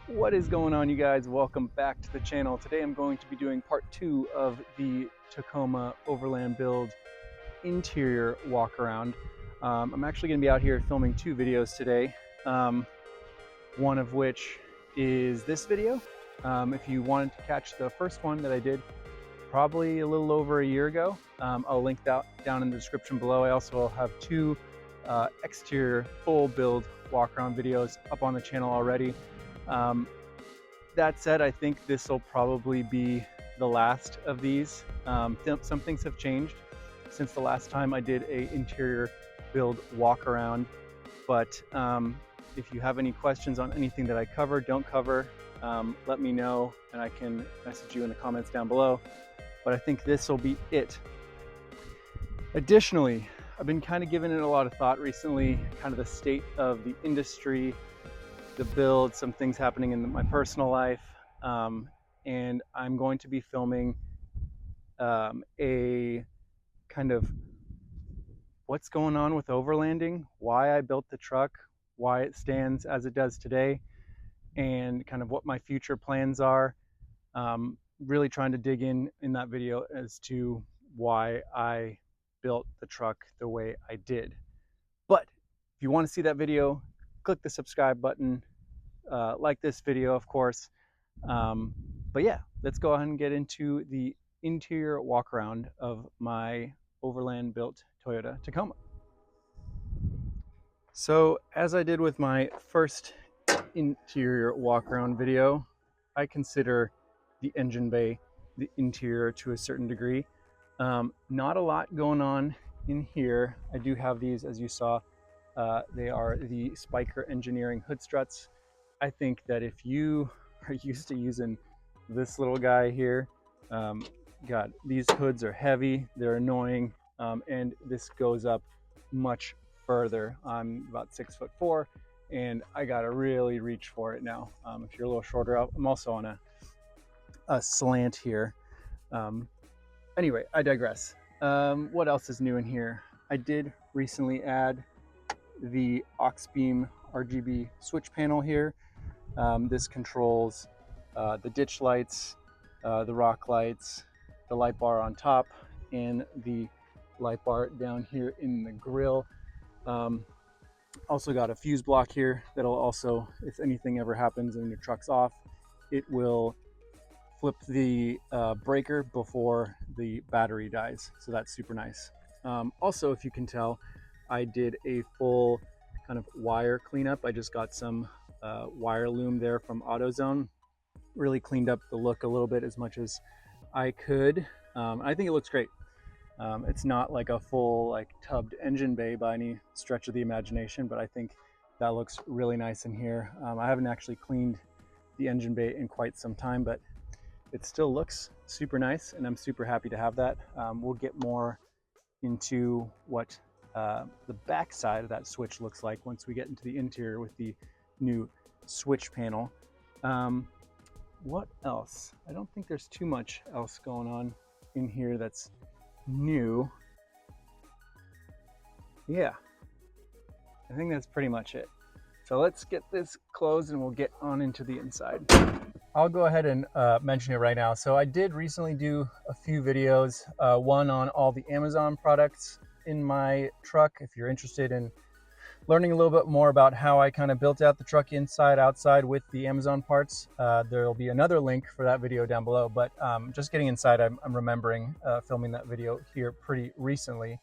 What is going on, you guys? Welcome back to the channel. Today I'm going to be doing part 2 of the Tacoma Overland build interior walk around. I'm actually going to be out here filming 2 videos today, one of which is this video. If you wanted to catch the first one that I did probably a little over a year ago, I'll link that down in the description below. I also will have 2 exterior full build walk around videos up on the channel already. That said, I think this will probably be the last of these. Some things have changed since the last time I did a interior build walk around, but if you have any questions on anything that I cover, don't cover, let me know and I can message you in the comments down below. But I think this will be it. Additionally, I've been kind of giving it a lot of thought recently, kind of the state of the industry, the build, some things happening in my personal life, and I'm going to be filming a kind of what's going on with overlanding, why I built the truck, why it stands as it does today, and kind of what my future plans are. Really trying to dig in that video as to why I built the truck the way I did. But if you want to see that video, click the subscribe button, like this video, of course. But yeah, let's go ahead and get into the interior walk around of my Overland built Toyota Tacoma. So as I did with my first interior walk around video, I consider the engine bay the interior to a certain degree. Not a lot going on in here. I do have these, as you saw. They are the Spiker Engineering hood struts. I think that if you are used to using this little guy here, God, these hoods are heavy, they're annoying, and this goes up much further. I'm about 6'4", and I gotta really reach for it now. If you're a little shorter, I'm also on a slant here. Anyway, I digress. What else is new in here? I did recently add the aux beam RGB switch panel here. This controls the ditch lights, the rock lights, the light bar on top, and the light bar down here in the grill. Also got a fuse block here that'll also, if anything ever happens and your truck's off, it will flip the breaker before the battery dies. So that's super nice. Also, if you can tell, I did a full kind of wire cleanup. I just got some wire loom there from AutoZone. Really cleaned up the look a little bit as much as I could. I think it looks great. It's not like a full like tubbed engine bay by any stretch of the imagination, but I think that looks really nice in here. I haven't actually cleaned the engine bay in quite some time, but it still looks super nice, and I'm super happy to have that. We'll get more into what the back side of that switch looks like once we get into the interior with the new switch panel. What else? I don't think there's too much else going on in here that's new. Yeah, I think that's pretty much it. So let's get this closed and we'll get on into the inside. I'll go ahead and mention it right now. So I did recently do a few videos, one on all the Amazon products in my truck. If you're interested in learning a little bit more about how I kind of built out the truck inside, outside with the Amazon parts, there'll be another link for that video down below. But just getting inside, I'm remembering filming that video here pretty recently.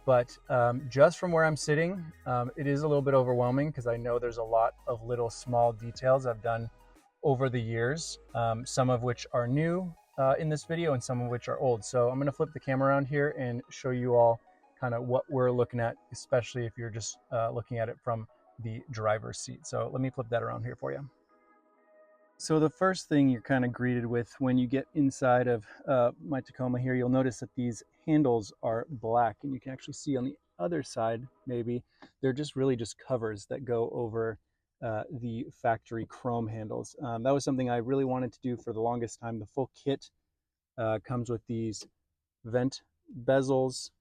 But just from where I'm sitting, it is a little bit overwhelming because I know there's a lot of little small details I've done over the years, some of which are new in this video and some of which are old. So I'm going to flip the camera around here and show you all kind of what we're looking at, especially if you're just looking at it from the driver's seat. So let me flip that around here for you. So the first thing you're kind of greeted with when you get inside of my Tacoma here, you'll notice that these handles are black, and you can actually see on the other side, maybe, they're just really just covers that go over the factory chrome handles. That was something I really wanted to do for the longest time. The full kit comes with these vent bezels.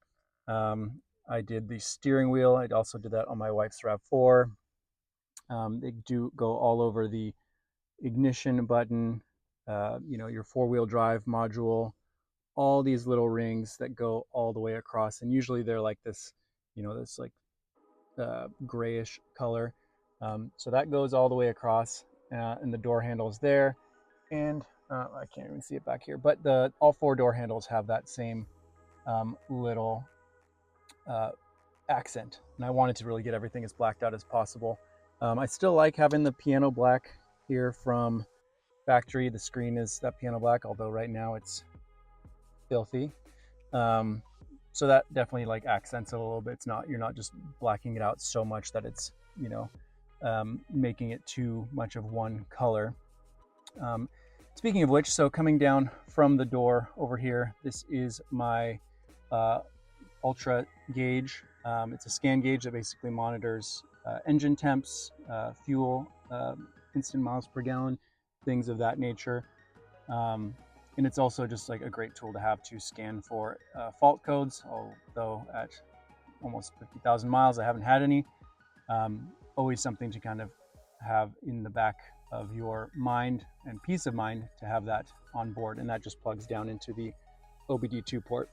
I did the steering wheel. I also did that on my wife's RAV4. They do go all over the ignition button, you know, your 4-wheel drive module, all these little rings that go all the way across. And usually they're like this, you know, this like grayish color. So that goes all the way across, and the door handles there. And I can't even see it back here, but all 4 door handles have that same little accent. And I wanted to really get everything as blacked out as possible. I still like having the piano black here from factory. The screen is that piano black, although right now it's filthy. So that definitely like accents it a little bit. It's not, you're not just blacking it out so much that it's, you know, making it too much of one color. Speaking of which, so coming down from the door over here, this is my ultra gauge. It's a scan gauge that basically monitors engine temps, fuel, instant miles per gallon, things of that nature. And it's also just like a great tool to have to scan for fault codes, although at almost 50,000 miles, I haven't had any. Always something to kind of have in the back of your mind and peace of mind to have that on board. And that just plugs down into the OBD2 port.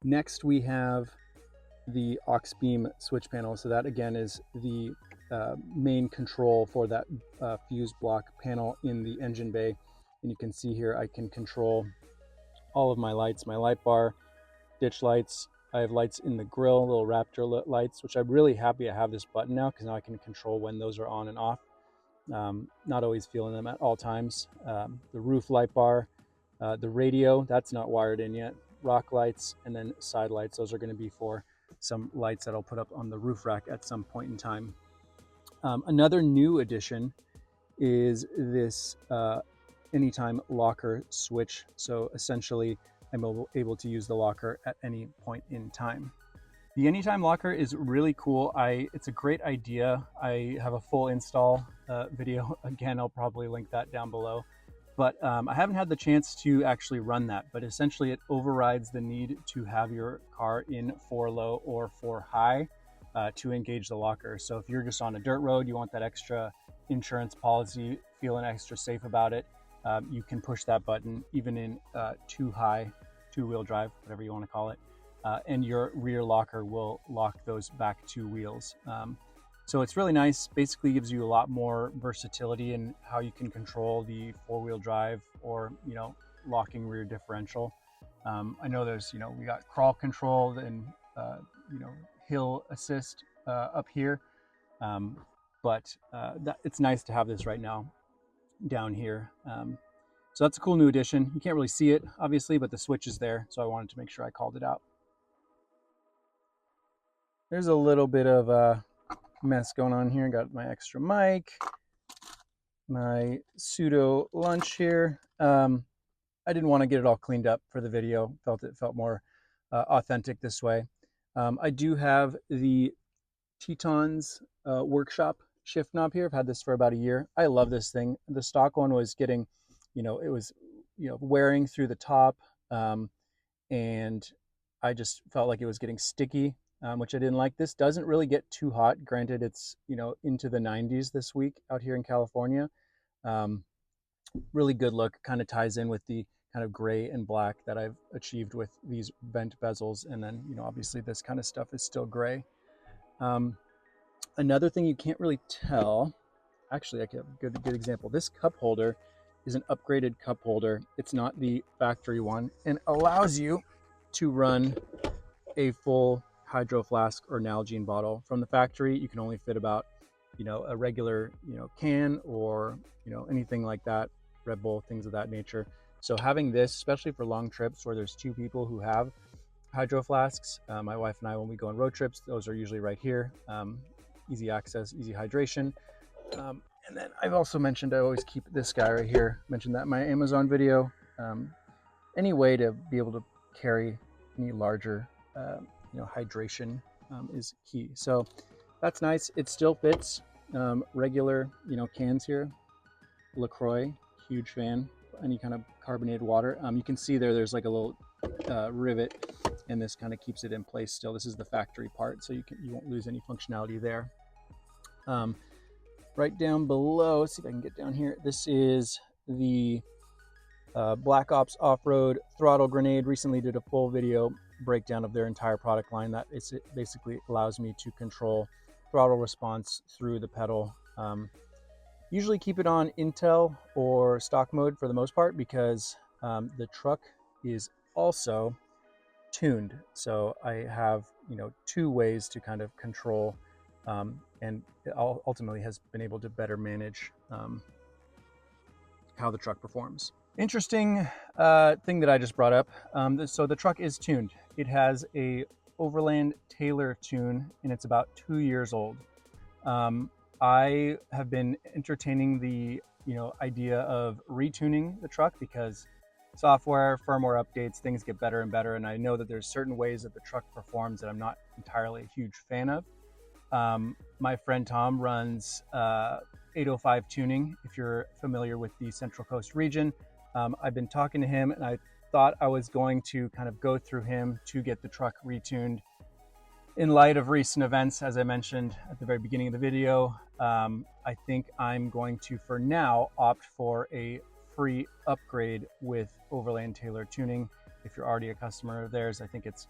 Next, we have the aux beam switch panel. So that again is the main control for that fuse block panel in the engine bay. And you can see here, I can control all of my lights, my light bar, ditch lights. I have lights in the grill, little Raptor lights, which I'm really happy I have this button now, because now I can control when those are on and off. Not always feeling them at all times. The roof light bar, the radio, that's not wired in yet. Rock lights, and then side lights. Those are going to be for some lights that I'll put up on the roof rack at some point in time. Another new addition is this anytime locker switch. So essentially, I'm able to use the locker at any point in time. The anytime locker is really cool. It's a great idea. I have a full install video. Again, I'll probably link that down below. But I haven't had the chance to actually run that. But essentially, it overrides the need to have your car in 4 low or 4 high to engage the locker. So if you're just on a dirt road, you want that extra insurance policy, feeling extra safe about it, you can push that button even in 2 high, 2-wheel drive, whatever you want to call it. And your rear locker will lock those back 2 wheels. So it's really nice. Basically gives you a lot more versatility in how you can control the 4-wheel drive or, you know, locking rear differential. I know there's, you know, we got crawl control and, you know, hill assist up here. But it's nice to have this right now down here. So that's a cool new addition. You can't really see it, obviously, but the switch is there. So I wanted to make sure I called it out. There's a little bit of a mess going on here. Got my extra mic, my pseudo lunch here. I didn't want to get it all cleaned up for the video. It felt more authentic this way. I do have the Tetons Workshop shift knob here. I've had this for about a year. I love this thing. The stock one was getting, you know, it was, you know, wearing through the top, and I just felt like it was getting sticky, which I didn't like. This doesn't really get too hot. Granted, it's, you know, into the 90s this week out here in California. Really good look, kind of ties in with the kind of gray and black that I've achieved with these bent bezels. And then, you know, obviously this kind of stuff is still gray. Another thing you can't really tell, actually, I have a good example. This cup holder is an upgraded cup holder. It's not the factory one, and allows you to run a full hydro flask or Nalgene bottle. From the factory, you can only fit about, you know, a regular, you know, can or, you know, anything like that, Red Bull, things of that nature. So having this, especially for long trips where there's 2 people who have hydro flasks, my wife and I, when we go on road trips, those are usually right here. Easy access, easy hydration. And then I've also mentioned I always keep this guy right here. Mentioned that in my Amazon video. Any way to be able to carry any larger, you know, hydration is key. So that's nice. It still fits regular, you know, cans here. LaCroix, huge fan. Any kind of carbonated water. You can see there's like a little rivet, and this kind of keeps it in place still. This is the factory part, so you won't lose any functionality there. right down below, see if I can get down here. This is the Black Ops Off-Road Throttle Grenade. Recently did a full video breakdown of their entire product line. That it basically allows me to control throttle response through the pedal. Usually keep it on Intel or stock mode for the most part, because the truck is also tuned. So I have, two ways to kind of control, and it ultimately has been able to better manage how the truck performs. Interesting thing that I just brought up. So the truck is tuned. It has a Overland Taylor tune, and it's about 2 years old. I have been entertaining the idea of retuning the truck, because software, firmware updates, things get better and better, and I know that there's certain ways that the truck performs that I'm not entirely a huge fan of. My friend Tom runs 805 tuning, if you're familiar with the Central Coast region. I've been talking to him, and I thought I was going to kind of go through him to get the truck retuned. In light of recent events, as I mentioned at the very beginning of the video, I think I'm going to, for now, opt for a free upgrade with Overland Taylor Tuning. If you're already a customer of theirs, I think it's,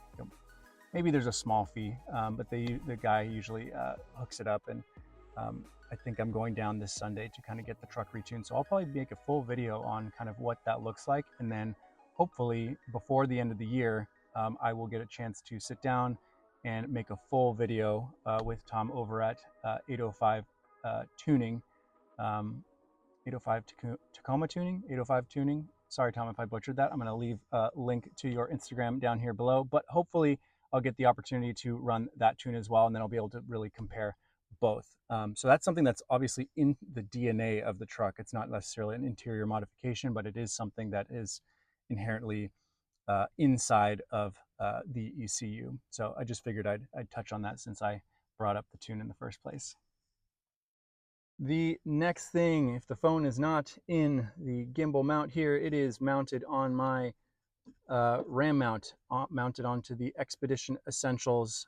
maybe there's a small fee, but the guy usually hooks it up, and I think I'm going down this Sunday to kind of get the truck retuned. So I'll probably make a full video on kind of what that looks like, and then hopefully before the end of the year, I will get a chance to sit down and make a full video with Tom over at 805 Tuning, 805 Tacoma Tuning, 805 Tuning. Sorry, Tom, if I butchered that. I'm going to leave a link to your Instagram down here below, but hopefully I'll get the opportunity to run that tune as well, and then I'll be able to really compare both. So that's something that's obviously in the DNA of the truck. It's not necessarily an interior modification, but it is something that is inherently inside of the ECU. So I just figured I'd touch on that since I brought up the tune in the first place. The next thing, if the phone is not in the gimbal mount here, it is mounted on my RAM mount, mounted onto the Expedition Essentials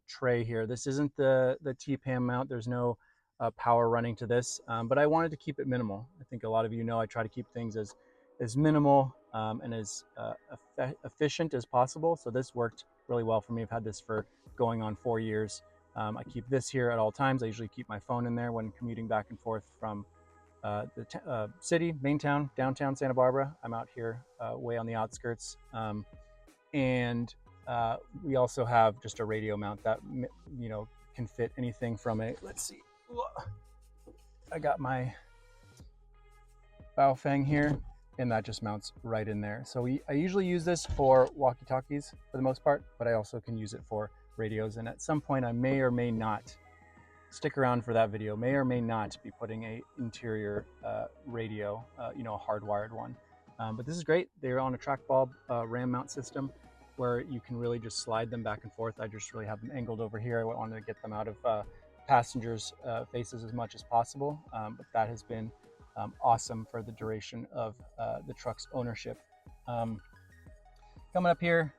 tray here. This isn't the TPAM mount. There's no power running to this, but I wanted to keep it minimal. I think a lot of you know I try to keep things as minimal and as efficient as possible. So this worked really well for me. I've had this for going on 4 years. I keep this here at all times. I usually keep my phone in there when commuting back and forth from the city, main town, downtown Santa Barbara. I'm out here way on the outskirts. And we also have just a radio mount that, can fit anything from a, let's see, I got my Baofeng here, and that just mounts right in there. So I usually use this for walkie-talkies for the most part, but I also can use it for radios. And at some point I may or may not, stick around for that video, may or may not be putting a interior radio, a hardwired one. But this is great. They're on a trackball RAM mount system where you can really just slide them back and forth. I just really have them angled over here. I wanted to get them out of passengers' faces as much as possible, but that has been awesome for the duration of the truck's ownership. Coming up here,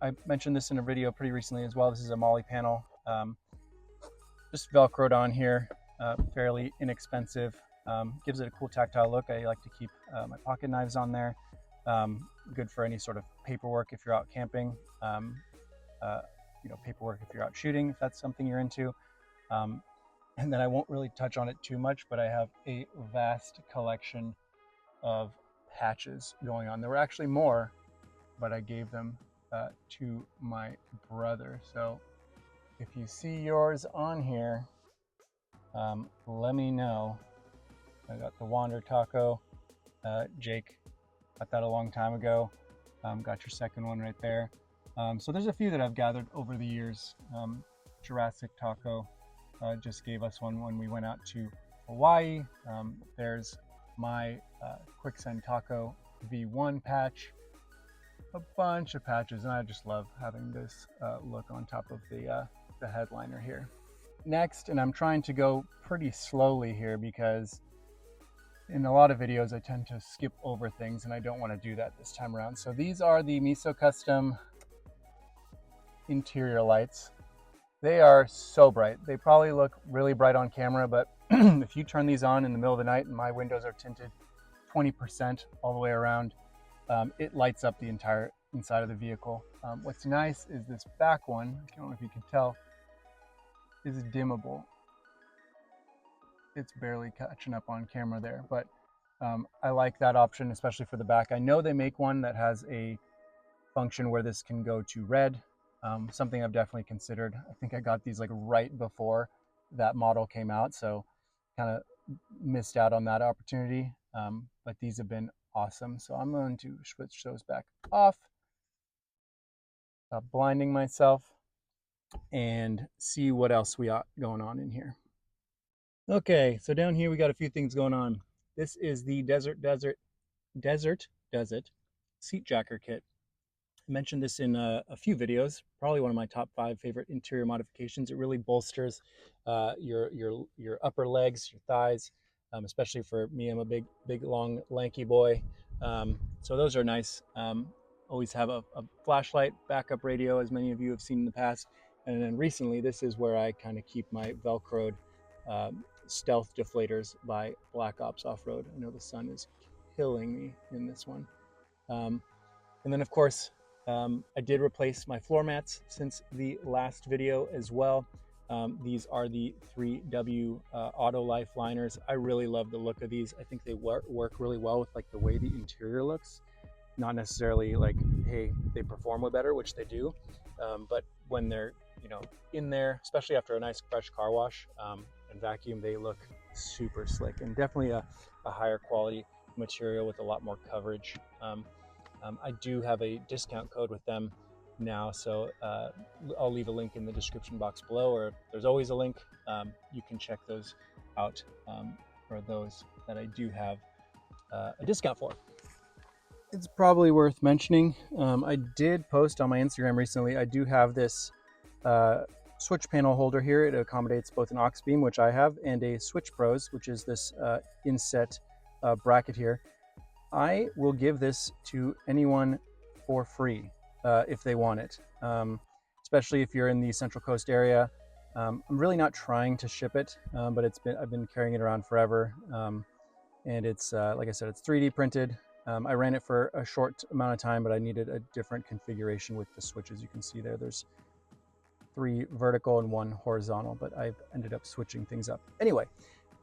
I mentioned this in a video pretty recently as well. This is a Molly panel, just Velcroed on here, fairly inexpensive. Gives it a cool tactile look. I like to keep my pocket knives on there. Good for any sort of paperwork if you're out camping, paperwork if you're out shooting, if that's something you're into. And then I won't really touch on it too much, but I have a vast collection of patches going on. There were actually more, but I gave them to my brother. So if you see yours on here, let me know. I got the Wander Taco. Jake got that a long time ago. Got your second one right there. So there's a few that I've gathered over the years. Jurassic Taco just gave us one when we went out to Hawaii. There's my Quicksand Taco V1 patch. A bunch of patches, and I just love having this look on top of the headliner here. Next, and I'm trying to go pretty slowly here because in a lot of videos I tend to skip over things, and I don't want to do that this time around. So these are the Miso custom interior lights. They are so bright. They probably look really bright on camera, but if you turn these on in the middle of the night and my windows are tinted 20% all the way around, it lights up the entire inside of the vehicle. What's nice is this back one, I don't know if you can tell, is dimmable. It's barely catching up on camera there, but I like that option, especially for the back. I know they make one that has a function where this can go to red, something I've definitely considered. I think I got these like right before that model came out, so kind of missed out on that opportunity, but these have been awesome. So I'm going to switch those back off, blinding myself, and see what else we got going on in here. Okay, so down here we got a few things going on. This is the Desert seat jacker kit. I mentioned this in a few videos, probably one of my top 5 favorite interior modifications. It really bolsters your upper legs, your thighs, especially for me. I'm a big, long, lanky boy. So those are nice. Always have a flashlight, backup radio, as many of you have seen in the past. And then recently, this is where I kind of keep my Velcroed stealth deflators by Black Ops Offroad. I know the sun is killing me in this one. And then, of course, I did replace my floor mats since the last video as well. These are the 3W Auto Life liners. I really love the look of these. I think they work really well with like the way the interior looks. Not necessarily like, hey, they perform better, which they do, but when they're in there, especially after a nice fresh car wash and vacuum, they look super slick, and definitely a higher quality material with a lot more coverage. I do have a discount code with them now, so I'll leave a link in the description box below, or there's always a link. You can check those out for those that I do have a discount for. It's probably worth mentioning, I did post on my Instagram recently, I do have this switch panel holder here. It accommodates both an aux beam, which I have, and a Switch Pros, which is this inset bracket here. I will give this to anyone for free if they want it, especially if you're in the Central Coast area. I'm really not trying to ship it, but I've been carrying it around forever, and it's like I said, it's 3D printed. I ran it for a short amount of time, but I needed a different configuration with the switches. You can see there's 3 vertical and 1 horizontal, but I've ended up switching things up. Anyway,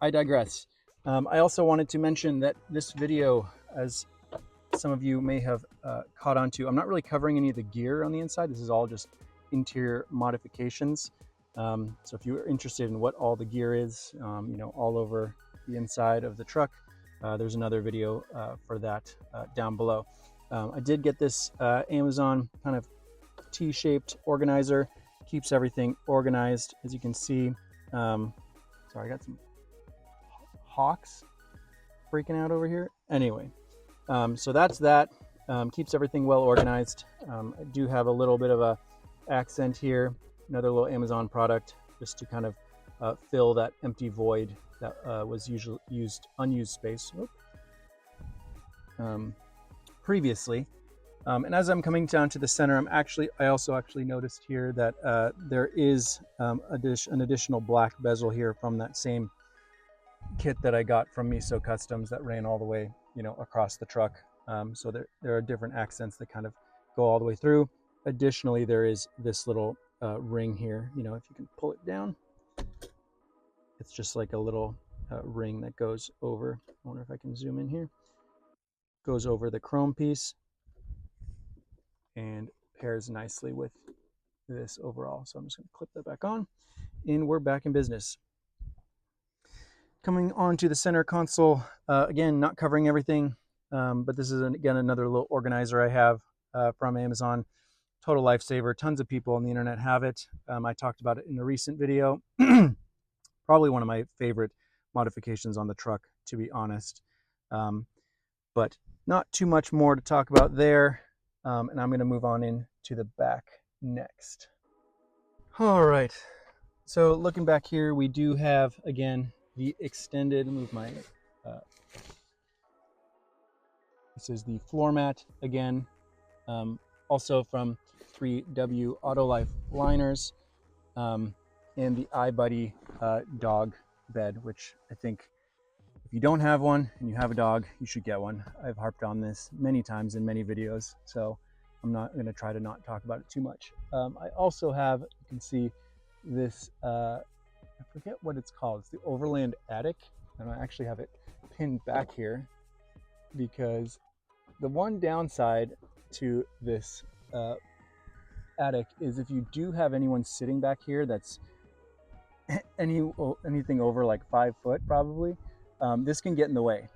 I digress. I also wanted to mention that this video, as some of you may have caught on to, I'm not really covering any of the gear on the inside. This is all just interior modifications. So if you're interested in what all the gear is, all over the inside of the truck, there's another video for that down below. I did get this Amazon kind of T-shaped organizer. Keeps everything organized, as you can see. Sorry, I got some hawks freaking out over here. Anyway, so that's that. Keeps everything well organized. I do have a little bit of a accent here, another little Amazon product, just to kind of fill that empty void that was usually unused space previously. And as I'm coming down to the center, I also actually noticed here that there is an additional black bezel here from that same kit that I got from Miso Customs that ran all the way, across the truck. So there are different accents that kind of go all the way through. Additionally, there is this little ring here. If you can pull it down, it's just like a little ring that goes over. I wonder if I can zoom in here. Goes over the chrome piece and pairs nicely with this overall. So I'm just going to clip that back on, and we're back in business. Coming on to the center console, again, not covering everything, but this is again another little organizer I have from Amazon. Total Lifesaver. Tons of people on the internet have it. I talked about it in a recent video. Probably one of my favorite modifications on the truck, to be honest. But not too much more to talk about there. And I'm going to move on into the back next. All right. So looking back here, we do have, again, the extended, move my, this is the floor mat again, also from 3W Auto Life liners, and the iBuddy dog bed, which I think if you don't have one and you have a dog, you should get one. I've harped on this many times in many videos, so I'm not going to try to not talk about it too much. I also have, you can see this, I forget what it's called. It's the Overland attic, and I actually have it pinned back here because the one downside to this attic is if you do have anyone sitting back here that's anything over like 5 foot probably, this can get in the way.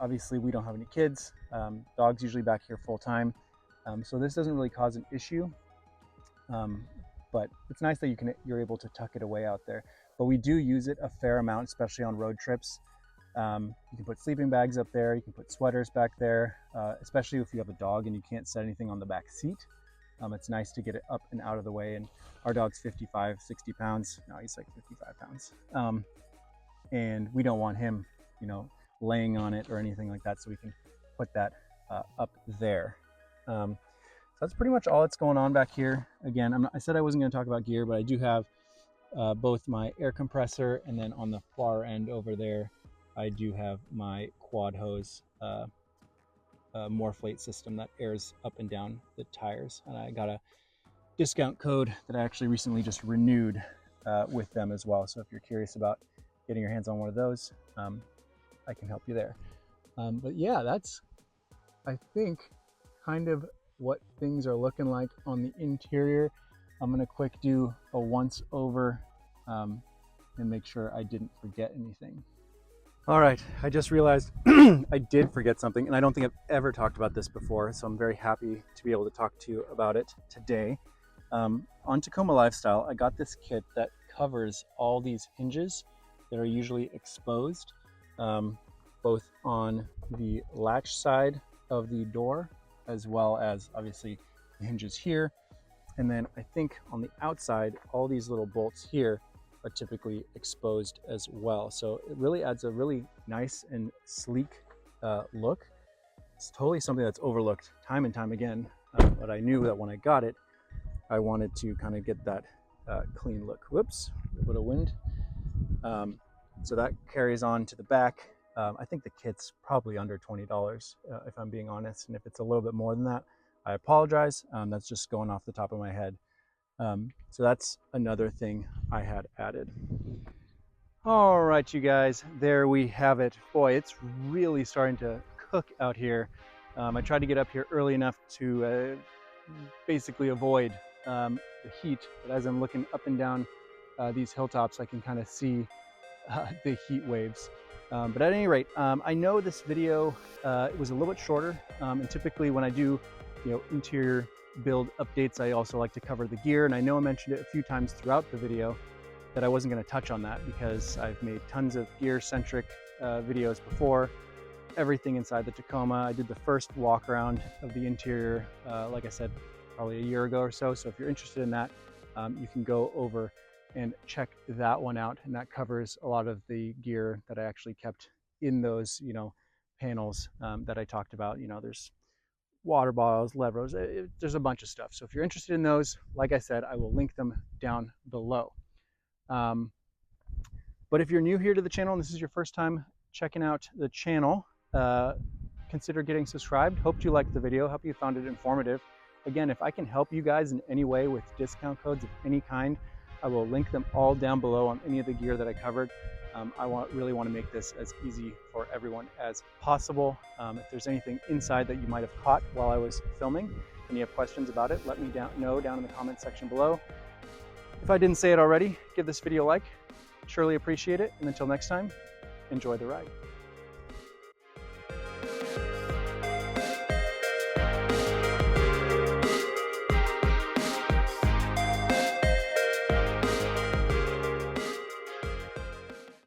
Obviously we don't have any kids, dogs usually back here full time, so this doesn't really cause an issue, but it's nice that you're able to tuck it away out there. But we do use it a fair amount, especially on road trips. You can put sleeping bags up there, you can put sweaters back there, especially if you have a dog and you can't set anything on the back seat. It's nice to get it up and out of the way. And our dog's 55, 60 pounds. No, he's like 55 pounds. And we don't want him, you know, laying on it or anything like that. So we can put that up there. So that's pretty much all that's going on back here. Again, I said I wasn't going to talk about gear, but I do have both my air compressor, and then on the far end over there, I do have my quad hose Morphlate system that airs up and down the tires, and I got a discount code that I actually recently just renewed with them as well. So if you're curious about getting your hands on one of those, I can help you there. But yeah, that's, I think, kind of what things are looking like on the interior. I'm gonna quick do a once over and make sure I didn't forget anything. All right, I just realized I did forget something, and I don't think I've ever talked about this before, so I'm very happy to be able to talk to you about it today. On Tacoma Lifestyle, I got this kit that covers all these hinges that are usually exposed, both on the latch side of the door, as well as obviously the hinges here. And then I think on the outside, all these little bolts here are typically exposed as well. So it really adds a really nice and sleek look. It's totally something that's overlooked time and time again, but I knew that when I got it, I wanted to kind of get that clean look. Whoops, a little bit of wind. So that carries on to the back. I think the kit's probably under $20 if I'm being honest, and if it's a little bit more than that, I apologize. That's just going off the top of my head. So that's another thing I had added. All right, you guys, there we have it. Boy, it's really starting to cook out here. I tried to get up here early enough to basically avoid the heat, but as I'm looking up and down these hilltops, I can kind of see the heat waves. But at any rate, I know this video it was a little bit shorter, and typically when I do, you know, interior build updates, I also like to cover the gear, and I know I mentioned it a few times throughout the video that I wasn't going to touch on that because I've made tons of gear-centric videos before. Everything inside the Tacoma. I did the first walk around of the interior, like I said, probably a year ago or so. So if you're interested in that, you can go over and check that one out, and that covers a lot of the gear that I actually kept in those, you know, panels that I talked about. You know, there's water bottles, levers, there's a bunch of stuff. So if you're interested in those, like I said, I will link them down below. But if you're new here to the channel and this is your first time checking out the channel, consider getting subscribed. Hope you liked the video, hope you found it informative. Again, if I can help you guys in any way with discount codes of any kind, I will link them all down below on any of the gear that I covered. I really want to make this as easy for everyone as possible. If there's anything inside that you might have caught while I was filming and you have questions about it, let me know down in the comment section below. If I didn't say it already, give this video a like. Surely appreciate it. And until next time, enjoy the ride.